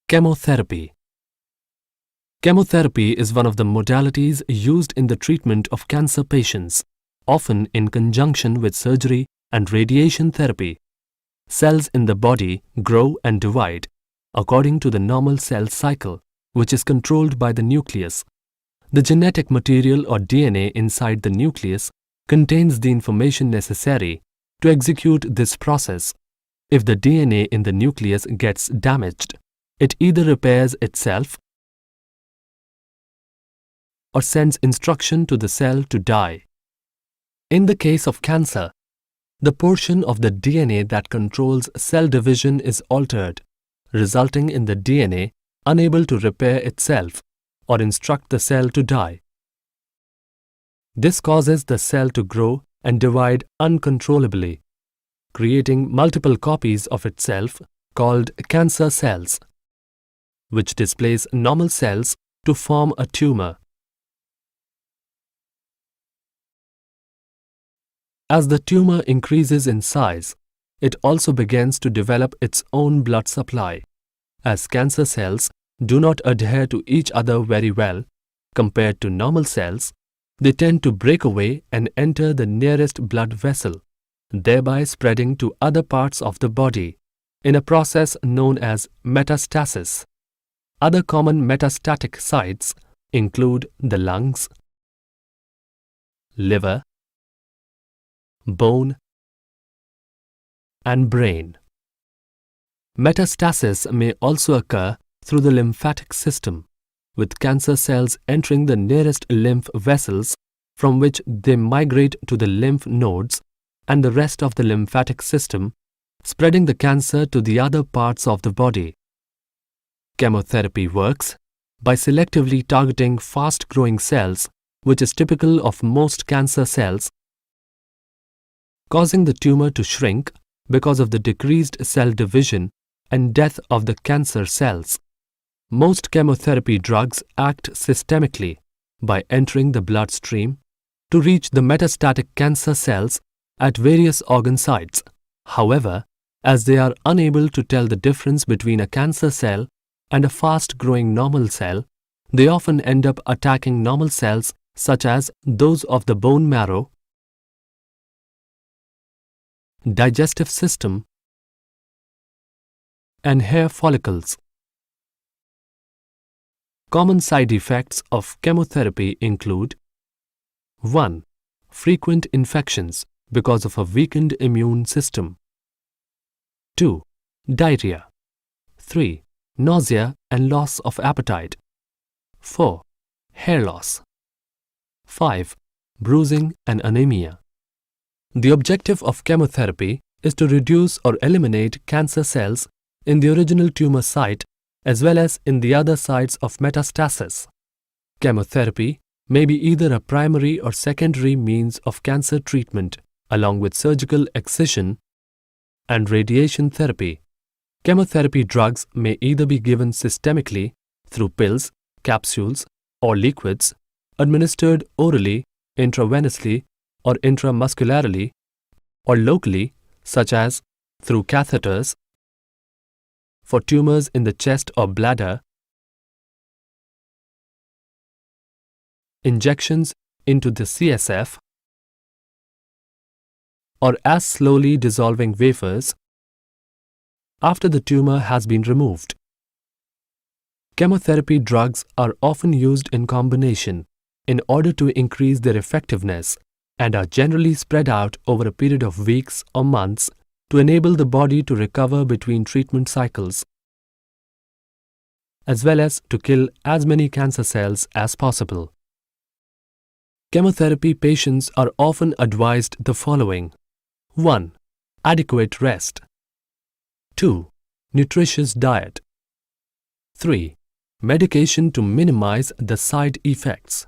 Chemotherapy. Chemotherapy is one of the modalities used in the treatment of cancer patients, often in conjunction with surgery and radiation therapy. Cells in the body grow and divide according to the normal cell cycle, which is controlled by the nucleus. The genetic material or DNA inside the nucleus contains the information necessary to execute this process. If the DNA in the nucleus gets damaged, it either repairs itself or sends instruction to the cell to die. In the case of cancer, the portion of the DNA that controls cell division is altered, resulting in the DNA unable to repair itself or instruct the cell to die. This causes the cell to grow and divide uncontrollably, creating multiple copies of itself called cancer cells, which displace normal cells to form a tumor. As the tumor increases in size, it also begins to develop its own blood supply. As cancer cells do not adhere to each other very well compared to normal cells, they tend to break away and enter the nearest blood vessel, thereby spreading to other parts of the body in a process known as metastasis. Other common metastatic sites include the lungs, liver, bone, and brain. Metastasis may also occur through the lymphatic system, with cancer cells entering the nearest lymph vessels from which they migrate to the lymph nodes and the rest of the lymphatic system, spreading the cancer to the other parts of the body. Chemotherapy works by selectively targeting fast-growing cells, which is typical of most cancer cells, causing the tumor to shrink because of the decreased cell division and death of the cancer cells. Most chemotherapy drugs act systemically by entering the bloodstream to reach the metastatic cancer cells at various organ sites. However, as they are unable to tell the difference between a cancer cell and a fast-growing normal cell, they often end up attacking normal cells such as those of the bone marrow, digestive system, and hair follicles. Common side effects of chemotherapy include 1. Frequent infections because of a weakened immune system. 2. Diarrhea. 3. Nausea and loss of appetite. 4. Hair loss. 5. Bruising and anemia. The objective of chemotherapy is to reduce or eliminate cancer cells in the original tumor site as well as in the other sites of metastasis. Chemotherapy may be either a primary or secondary means of cancer treatment, along with surgical excision and radiation therapy. Chemotherapy drugs may either be given systemically through pills, capsules, or liquids, administered orally, intravenously, or intramuscularly, or locally, such as through catheters for tumors in the chest or bladder, injections into the CSF, or as slowly dissolving wafers after the tumor has been removed. Chemotherapy drugs are often used in combination in order to increase their effectiveness and are generally spread out over a period of weeks or months to enable the body to recover between treatment cycles, as well as to kill as many cancer cells as possible. Chemotherapy patients are often advised the following: 1. Adequate rest. 2. Nutritious diet. 3. Medication to minimize the side effects.